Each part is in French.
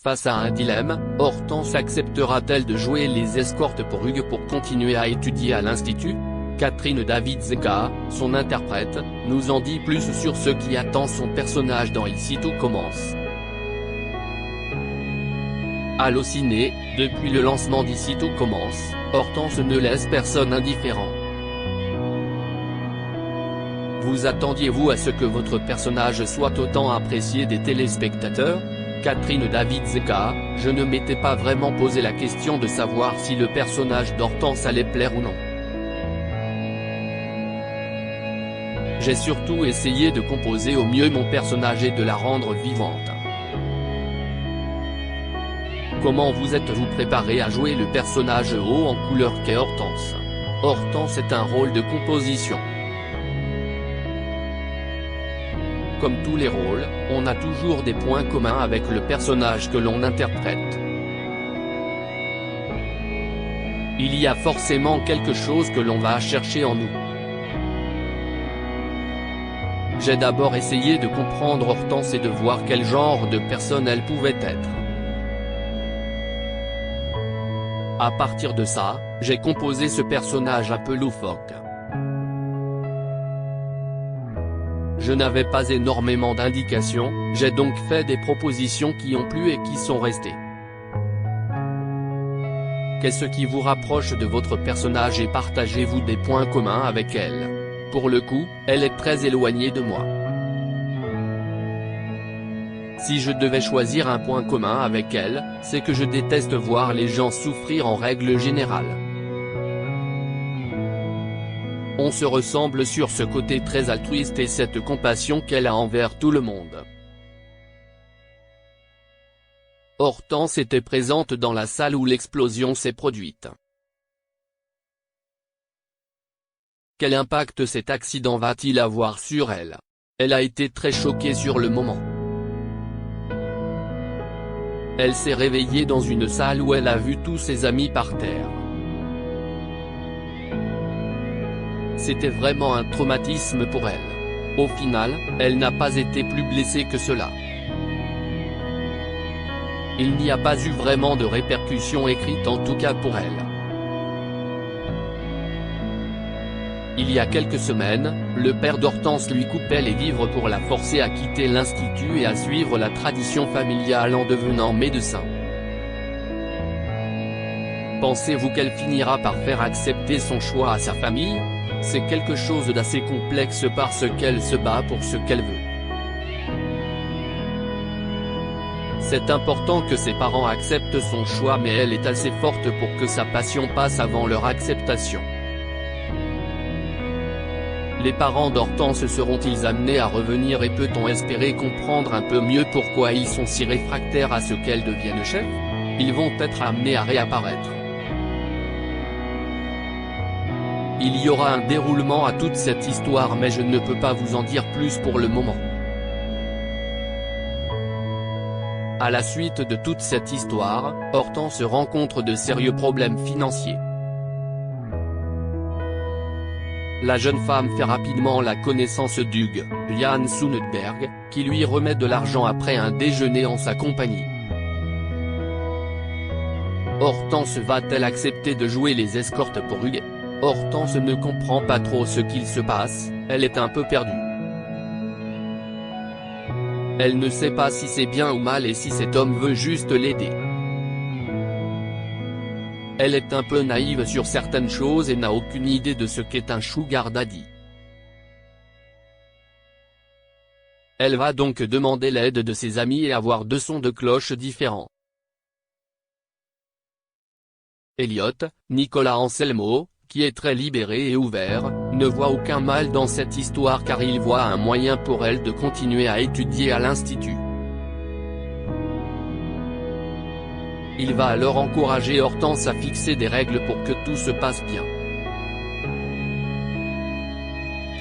Face à un dilemme, Hortense acceptera-t-elle de jouer les escortes pour Hugues pour continuer à étudier à l'Institut? Catherine Davidzeka, son interprète, nous en dit plus sur ce qui attend son personnage dans Ici tout commence. Allociné, depuis le lancement d'Ici tout commence, Hortense ne laisse personne indifférent. Vous attendiez-vous à ce que votre personnage soit autant apprécié des téléspectateurs? Catherine Davidzeka, je ne m'étais pas vraiment posé la question de savoir si le personnage d'Hortense allait plaire ou non. J'ai surtout essayé de composer au mieux mon personnage et de la rendre vivante. Comment vous êtes-vous préparé à jouer le personnage haut en couleur qu'est Hortense? Hortense est un rôle de composition. Comme tous les rôles, on a toujours des points communs avec le personnage que l'on interprète. Il y a forcément quelque chose que l'on va chercher en nous. J'ai d'abord essayé de comprendre Hortense et de voir quel genre de personne elle pouvait être. À partir de ça, j'ai composé ce personnage un peu loufoque. Je n'avais pas énormément d'indications, j'ai donc fait des propositions qui ont plu et qui sont restées. Qu'est-ce qui vous rapproche de votre personnage et partagez-vous des points communs avec elle? Pour le coup, elle est très éloignée de moi. Si je devais choisir un point commun avec elle, c'est que je déteste voir les gens souffrir en règle générale. On se ressemble sur ce côté très altruiste et cette compassion qu'elle a envers tout le monde. Hortense était présente dans la salle où l'explosion s'est produite. Quel impact cet accident va-t-il avoir sur elle? Elle a été très choquée sur le moment. Elle s'est réveillée dans une salle où elle a vu tous ses amis par terre. C'était vraiment un traumatisme pour elle. Au final, elle n'a pas été plus blessée que cela. Il n'y a pas eu vraiment de répercussions écrites en tout cas pour elle. Il y a quelques semaines, le père d'Hortense lui coupait les vivres pour la forcer à quitter l'Institut et à suivre la tradition familiale en devenant médecin. Pensez-vous qu'elle finira par faire accepter son choix à sa famille? C'est quelque chose d'assez complexe parce qu'elle se bat pour ce qu'elle veut. C'est important que ses parents acceptent son choix mais elle est assez forte pour que sa passion passe avant leur acceptation. Les parents d'Hortense seront-ils amenés à revenir et peut-on espérer comprendre un peu mieux pourquoi ils sont si réfractaires à ce qu'elle devienne chef? Ils vont être amenés à réapparaître. Il y aura un déroulement à toute cette histoire mais je ne peux pas vous en dire plus pour le moment. À la suite de toute cette histoire, Hortense rencontre de sérieux problèmes financiers. La jeune femme fait rapidement la connaissance d'Hugues, Jan Sundberg, qui lui remet de l'argent après un déjeuner en sa compagnie. Hortense va-t-elle accepter de jouer les escortes pour Hugues? Hortense ne comprend pas trop ce qu'il se passe, elle est un peu perdue. Elle ne sait pas si c'est bien ou mal et si cet homme veut juste l'aider. Elle est un peu naïve sur certaines choses et n'a aucune idée de ce qu'est un sugar daddy. Elle va donc demander l'aide de ses amis et avoir deux sons de cloche différents. Elliot, Nicolas Anselmo, qui est très libéré et ouvert, ne voit aucun mal dans cette histoire car il voit un moyen pour elle de continuer à étudier à l'Institut. Il va alors encourager Hortense à fixer des règles pour que tout se passe bien.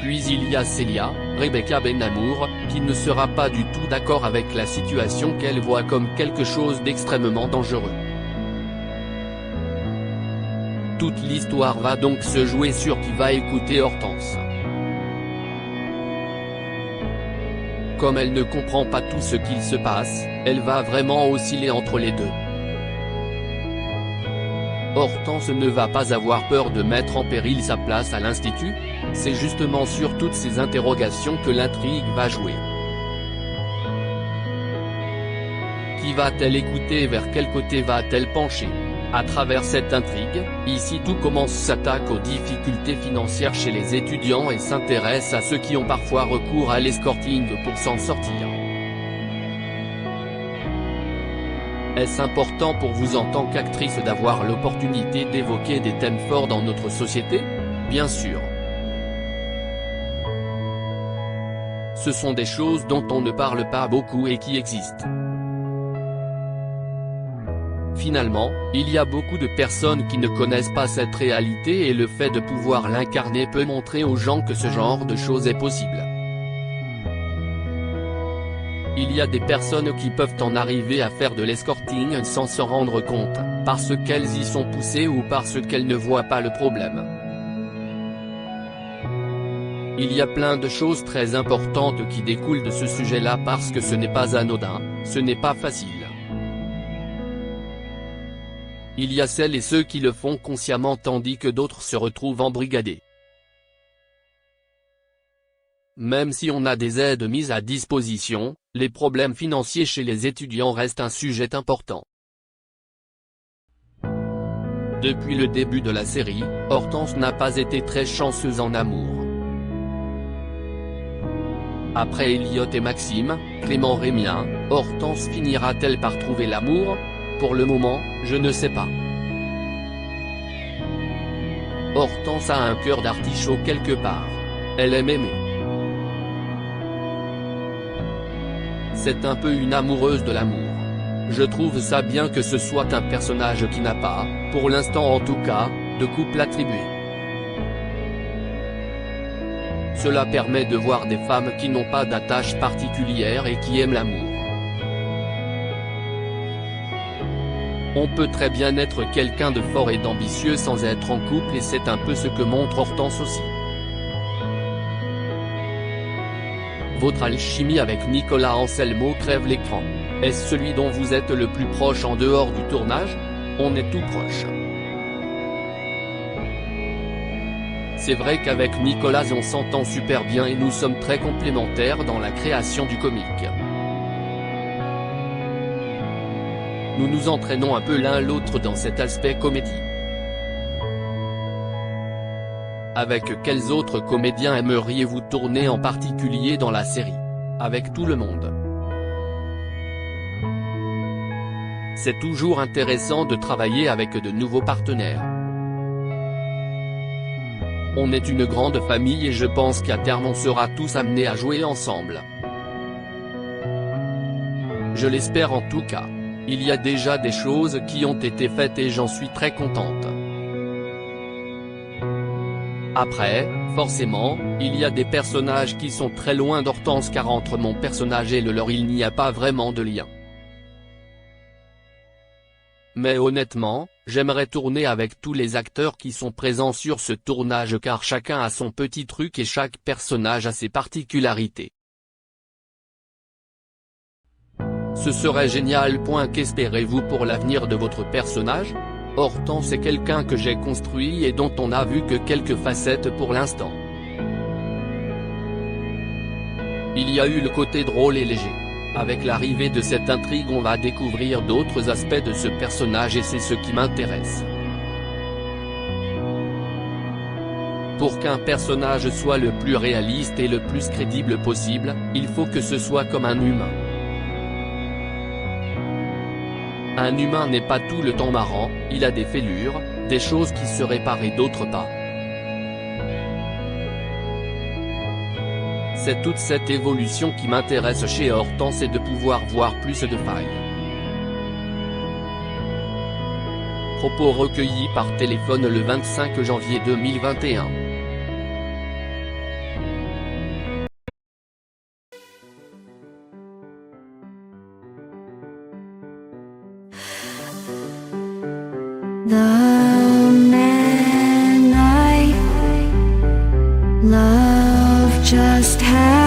Puis il y a Célia, Rebecca Benamour, qui ne sera pas du tout d'accord avec la situation qu'elle voit comme quelque chose d'extrêmement dangereux. Toute l'histoire va donc se jouer sur qui va écouter Hortense. Comme elle ne comprend pas tout ce qu'il se passe, elle va vraiment osciller entre les deux. Hortense ne va pas avoir peur de mettre en péril sa place à l'Institut, c'est justement sur toutes ces interrogations que l'intrigue va jouer. Qui va-t-elle écouter et vers quel côté va-t-elle pencher? À travers cette intrigue, ici tout commence s'attaque aux difficultés financières chez les étudiants et s'intéresse à ceux qui ont parfois recours à l'escorting pour s'en sortir. Est-ce important pour vous en tant qu'actrice d'avoir l'opportunité d'évoquer des thèmes forts dans notre société? Bien sûr. Ce sont des choses dont on ne parle pas beaucoup et qui existent. Finalement, il y a beaucoup de personnes qui ne connaissent pas cette réalité et le fait de pouvoir l'incarner peut montrer aux gens que ce genre de choses est possible. Il y a des personnes qui peuvent en arriver à faire de l'escorting sans s'en rendre compte, parce qu'elles y sont poussées ou parce qu'elles ne voient pas le problème. Il y a plein de choses très importantes qui découlent de ce sujet-là parce que ce n'est pas anodin, ce n'est pas facile. Il y a celles et ceux qui le font consciemment tandis que d'autres se retrouvent embrigadés. Même si on a des aides mises à disposition, les problèmes financiers chez les étudiants restent un sujet important. Depuis le début de la série, Hortense n'a pas été très chanceuse en amour. Après Elliot et Maxime, Clément Rémien, Hortense finira-t-elle par trouver l'amour? Pour le moment, je ne sais pas. Hortense a un cœur d'artichaut quelque part. Elle aime aimer. C'est un peu une amoureuse de l'amour. Je trouve ça bien que ce soit un personnage qui n'a pas, pour l'instant en tout cas, de couple attribué. Cela permet de voir des femmes qui n'ont pas d'attache particulière et qui aiment l'amour. On peut très bien être quelqu'un de fort et d'ambitieux sans être en couple et c'est un peu ce que montre Hortense aussi. Votre alchimie avec Nicolas Anselmo crève l'écran. Est-ce celui dont vous êtes le plus proche en dehors du tournage? On est tout proche. C'est vrai qu'avec Nicolas on s'entend super bien et nous sommes très complémentaires dans la création du comique. Nous nous entraînons un peu l'un l'autre dans cet aspect comédie. Avec quels autres comédiens aimeriez-vous tourner en particulier dans la série? Avec tout le monde. C'est toujours intéressant de travailler avec de nouveaux partenaires. On est une grande famille et je pense qu'à terme on sera tous amenés à jouer ensemble. Je l'espère en tout cas. Il y a déjà des choses qui ont été faites et j'en suis très contente. Après, forcément, il y a des personnages qui sont très loin d'Hortense car entre mon personnage et le leur il n'y a pas vraiment de lien. Mais honnêtement, j'aimerais tourner avec tous les acteurs qui sont présents sur ce tournage car chacun a son petit truc et chaque personnage a ses particularités. Ce serait génial. Qu'espérez-vous pour l'avenir de votre personnage? Hortense est quelqu'un que j'ai construit et dont on n'a vu que quelques facettes pour l'instant. Il y a eu le côté drôle et léger. Avec l'arrivée de cette intrigue on va découvrir d'autres aspects de ce personnage et c'est ce qui m'intéresse. Pour qu'un personnage soit le plus réaliste et le plus crédible possible, il faut que ce soit comme un humain. Un humain n'est pas tout le temps marrant, il a des fêlures, des choses qui se réparent et d'autres pas. C'est toute cette évolution qui m'intéresse chez Hortense et de pouvoir voir plus de failles. Propos recueillis par téléphone le 25 janvier 2021. The man I love just had